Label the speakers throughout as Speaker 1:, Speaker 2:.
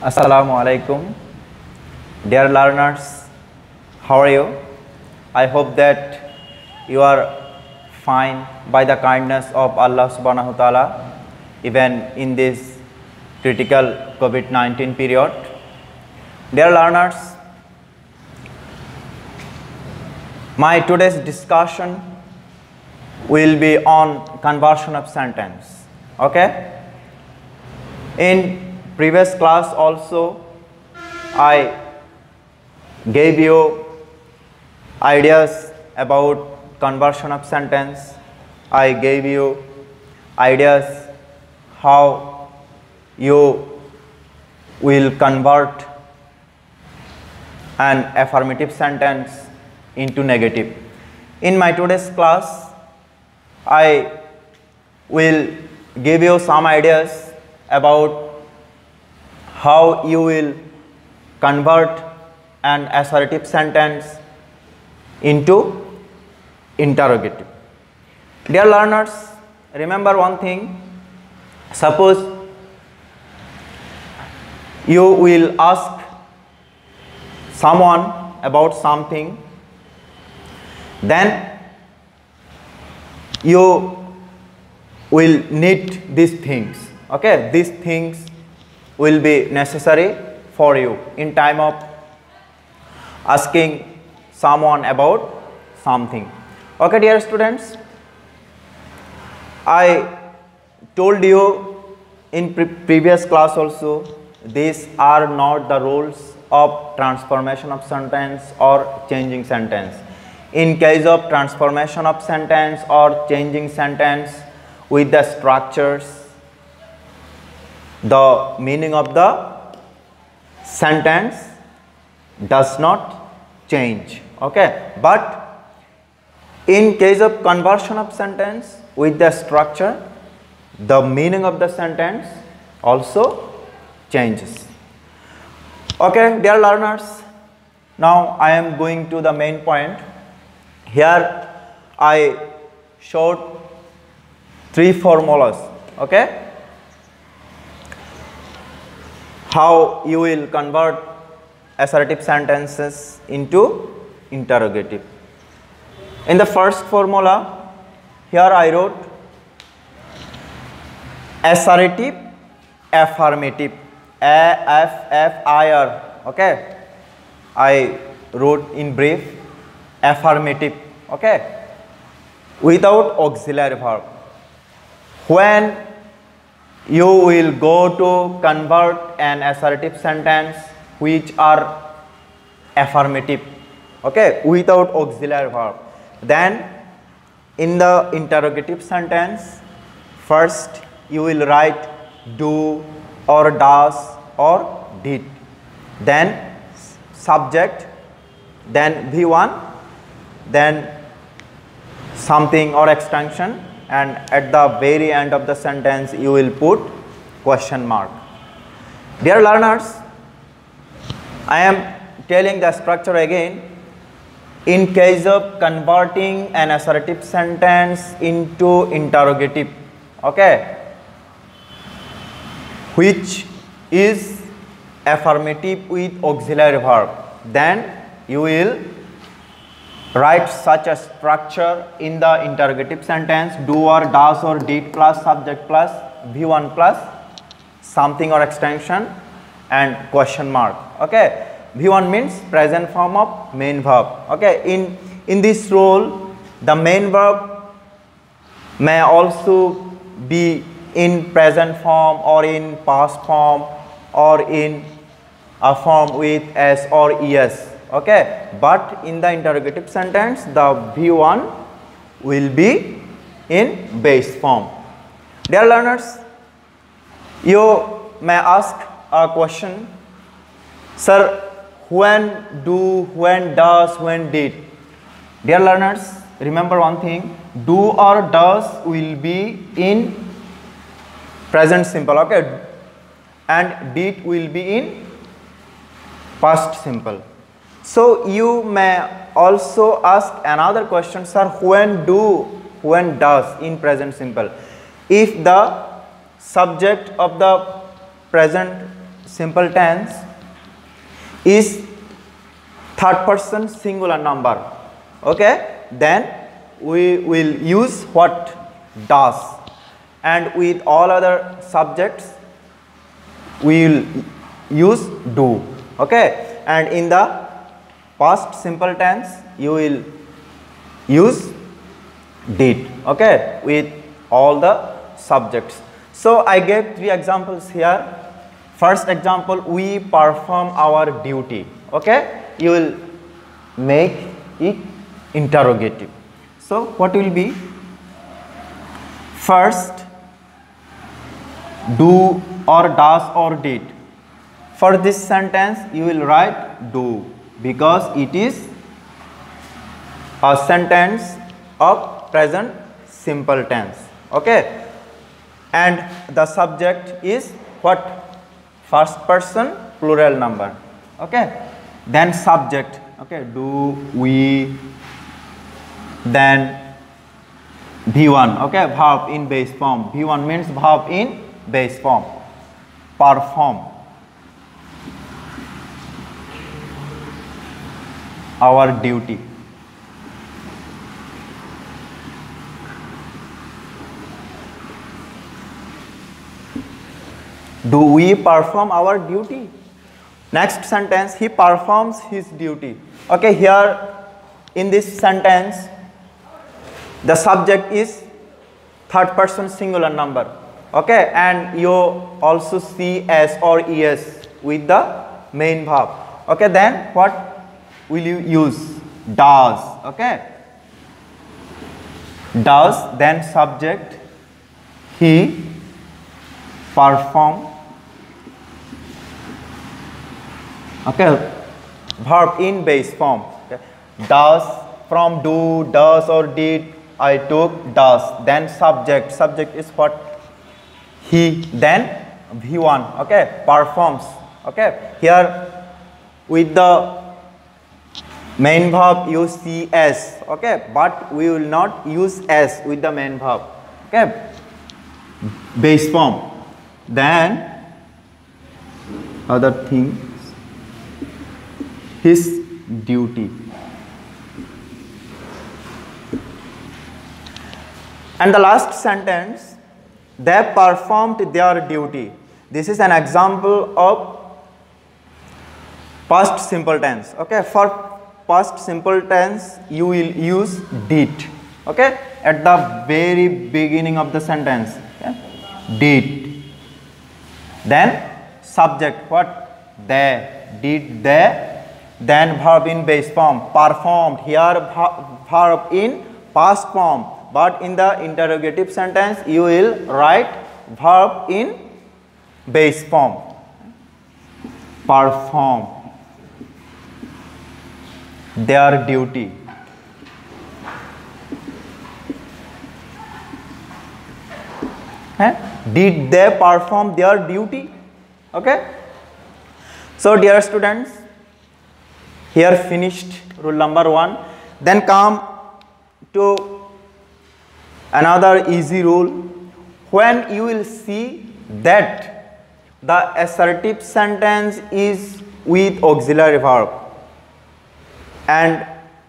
Speaker 1: Assalamu alaikum. Dear learners, how are you? I hope that you are fine by the kindness of Allah subhanahu wa ta'ala even in this critical COVID-19 period. Dear learners, my today's discussion will be on conversion of sentence. Okay? In previous class also I gave you ideas about conversion of sentence. I gave you ideas how you will convert an affirmative sentence into negative. In my today's class I will give you some ideas about how you will convert an assertive sentence into interrogative. Dear learners, remember one thing. Suppose you will ask someone about something, then you will need these things. Okay, these things will be necessary for you in time of asking someone about something. Okay, dear students, I told you in previous class also, these are not the rules of transformation of sentence or changing sentence. In case of transformation of sentence or changing sentence with the structures, the meaning of the sentence does not change. Okay, but in case of conversion of sentence with the structure, the meaning of the sentence also changes. Okay, dear learners, now I am going to the main point. Here I showed three formulas. Okay, how you will convert assertive sentences into interrogative. In the first formula, here I wrote assertive, affirmative, AFFIR. Okay, I wrote in brief affirmative. Okay, without auxiliary verb. When you will go to convert an assertive sentence which are affirmative, okay, without auxiliary verb, then in the interrogative sentence, first you will write do or does or did, then subject, then V1, then something or extension, and at the very end of the sentence you will put question mark. Dear learners, I am telling the structure again. In case of converting an assertive sentence into interrogative, okay, which is affirmative with auxiliary verb, then you will write such a structure in the interrogative sentence: do or does or did plus subject plus V1 plus something or extension and question mark. Okay, V1 means present form of main verb. Okay, in this role the main verb may also be in present form or in past form or in a form with S or ES. Okay, but in the interrogative sentence the V1 will be in base form. Dear learners, you may ask a question, sir, when do, when does, when did? Dear learners, remember one thing, do or does will be in present simple, okay, and did will be in past simple. So you may also ask another question, sir, when do, when does in present simple? If the subject of the present simple tense is third person singular number, okay, then we will use what? Does. And with all other subjects we will use do, okay. And in the past simple tense you will use did, okay, with all the subjects. So I gave 3 examples here. First example, we perform our duty, okay. You will make it interrogative. So what will be? First, do or does or did. For this sentence you will write do, because it is a sentence of present simple tense, okay. And the subject is what? First person plural number, okay. Then subject, okay, do, we, then V1, okay, verb in base form. V1 means verb in base form. Perform our duty. Do we perform our duty? Next sentence, he performs his duty. Okay, here in this sentence, the subject is third person singular number. Okay, and you also see s or es with the main verb. Okay, then what will you use? Does. Okay, does, then subject, he perform. Okay, verb in base form. Okay. Does, from do, does or did, I took, does. Then subject, subject is what? He. Then V1, okay, performs. Okay, here with the main verb you see s, okay, but we will not use s with the main verb, okay, base form. Then other things, his duty. And the last sentence, they performed their duty. This is an example of past simple tense. Okay, for past simple tense you will use did, okay, at the very beginning of the sentence, okay? Did. Then subject, what? They. Did they. Then verb in base form, performed. Here verb in past form, but in the interrogative sentence you will write verb in base form. Perform their duty. Did they perform their duty? Okay. So dear students, here finished rule number 1. Then come to another easy rule. When you will see that the assertive sentence is with auxiliary verb and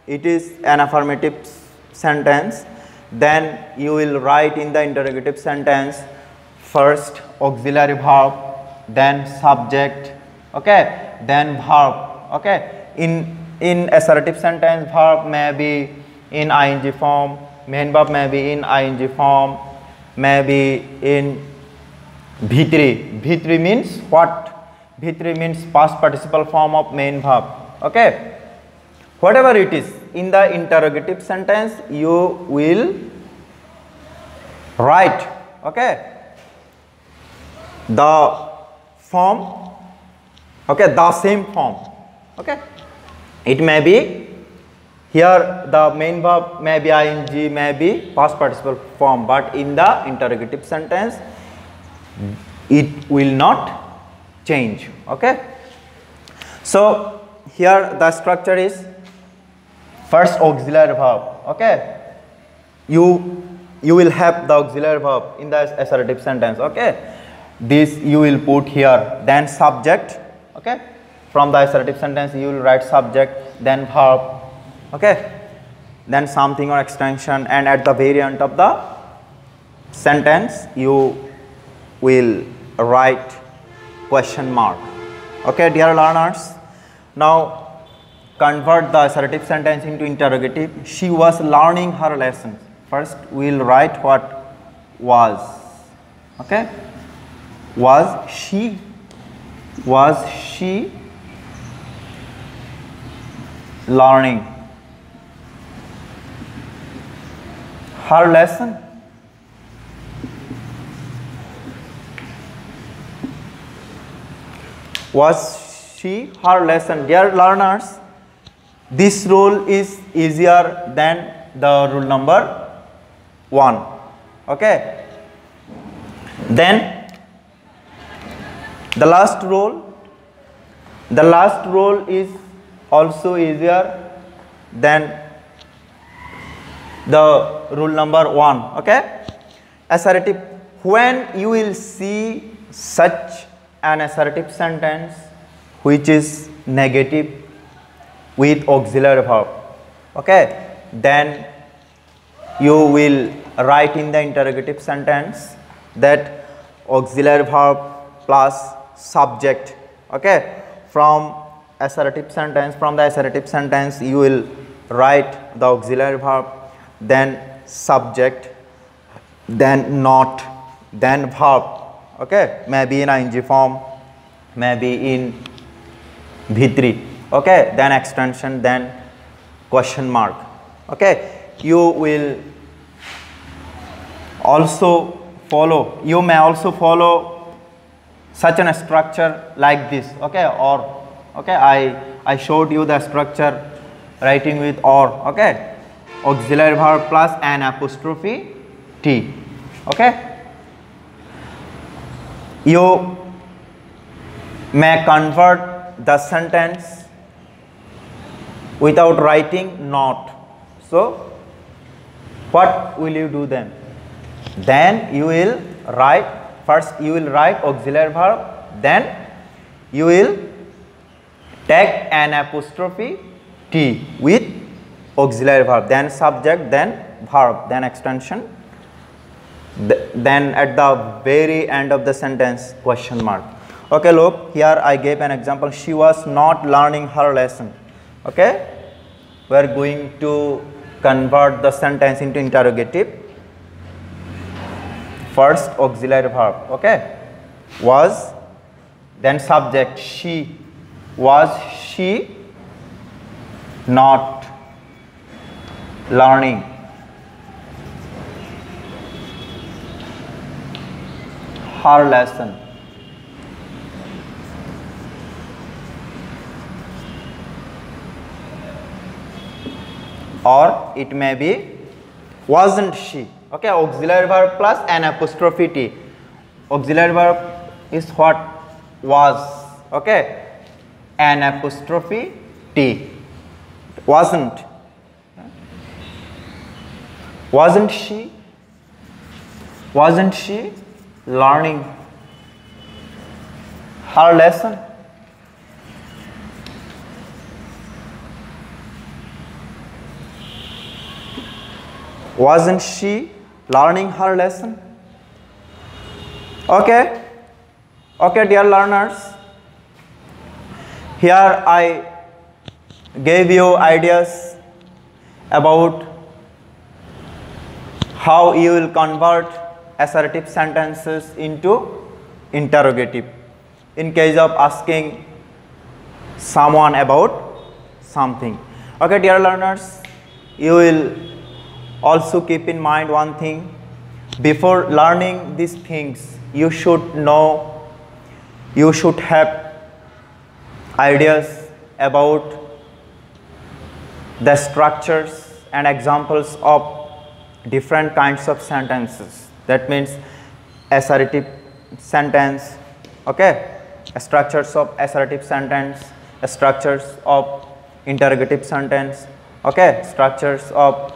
Speaker 1: it is an affirmative sentence, then you will write in the interrogative sentence first auxiliary verb, then subject, okay, then verb. Okay, in assertive sentence verb may be in ing form, main verb may be in ing form, may be in V3. V3 means what? V3 means past participle form of main verb. Okay, whatever it is, in the interrogative sentence you will write, okay, the form, okay, the same form. Okay, it may be here the main verb may be ing, may be past participle form, but in the interrogative sentence it will not change. Okay, so here the structure is first auxiliary verb. Okay, you will have the auxiliary verb in the assertive sentence. Okay, this you will put here, then subject, okay. From the assertive sentence you will write subject, then verb, okay, then something or extension, and at the very end of the sentence you will write question mark. Okay, dear learners, now convert the assertive sentence into interrogative. She was learning her lesson. First we will write what was, okay. Was she learning her lesson? Was she her lesson? Dear learners, this rule is easier than the rule number 1, okay. Then the last rule is also easier than the rule number 1, okay. Assertive, when you will see such an assertive sentence which is negative with auxiliary verb, okay, then you will write in the interrogative sentence that auxiliary verb plus subject, okay. From the assertive sentence you will write the auxiliary verb, then subject, then not, then verb, okay, maybe in ing form, maybe in V3, okay, then extension, then question mark, okay. You may also follow such a structure like this, okay, or, okay, I showed you the structure writing with or, okay, auxiliary verb plus an apostrophe T, okay. You may convert the sentence without writing not. So what will you do then? Then you will write, first you will write auxiliary verb, then you will take an apostrophe T with auxiliary verb, then subject, then verb, then extension, then at the very end of the sentence question mark. Okay, look, here I gave an example. She was not learning her lesson, okay. We are going to convert the sentence into interrogative. First auxiliary verb, okay, was, then subject she, was she not learning her lesson? Or it may be wasn't she, okay, auxiliary verb plus an apostrophe T. Auxiliary verb is what? Was, okay, an apostrophe T. Wasn't she learning her lesson? Wasn't she learning her lesson? Okay, okay, dear learners, here I gave you ideas about how you will convert assertive sentences into interrogative in case of asking someone about something. Okay, dear learners, you will also keep in mind one thing. Before learning these things, you should know, you should have ideas about the structures and examples of different kinds of sentences. That means assertive sentence, okay, structures of assertive sentence, structures of interrogative sentence, okay, structures of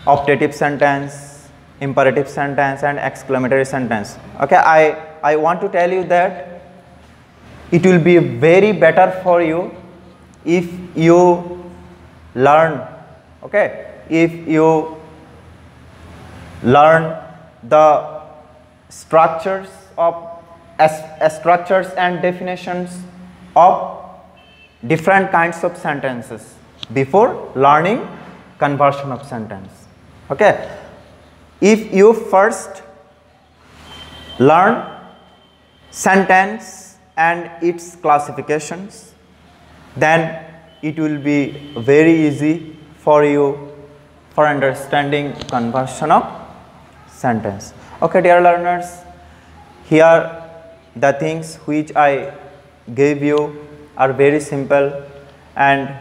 Speaker 1: optative sentence, imperative sentence, and exclamatory sentence. Okay, I I want to tell you that it will be very better for you if you learn, okay, if you learn the structures and definitions of different kinds of sentences before learning conversion of sentence. Okay, if you first learn sentence and its classifications, then it will be very easy for you for understanding conversion of sentence. Okay, dear learners, here the things which I gave you are very simple, and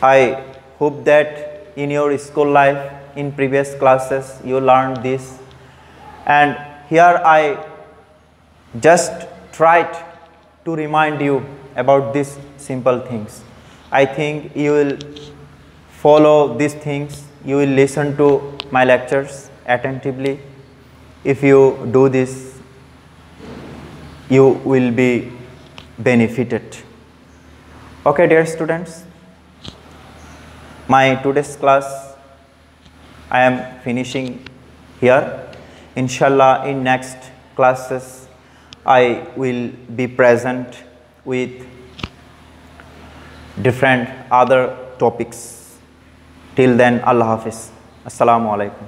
Speaker 1: I hope that in your school life, in previous classes, you learned this, and here I just tried to remind you about these simple things. I think you will follow these things, you will listen to my lectures attentively. If you do this, you will be benefited. Okay, dear students, my today's class I am finishing here. Inshallah, in next classes I will be present with different other topics. Till then, Allah Hafiz. Assalamu alaikum.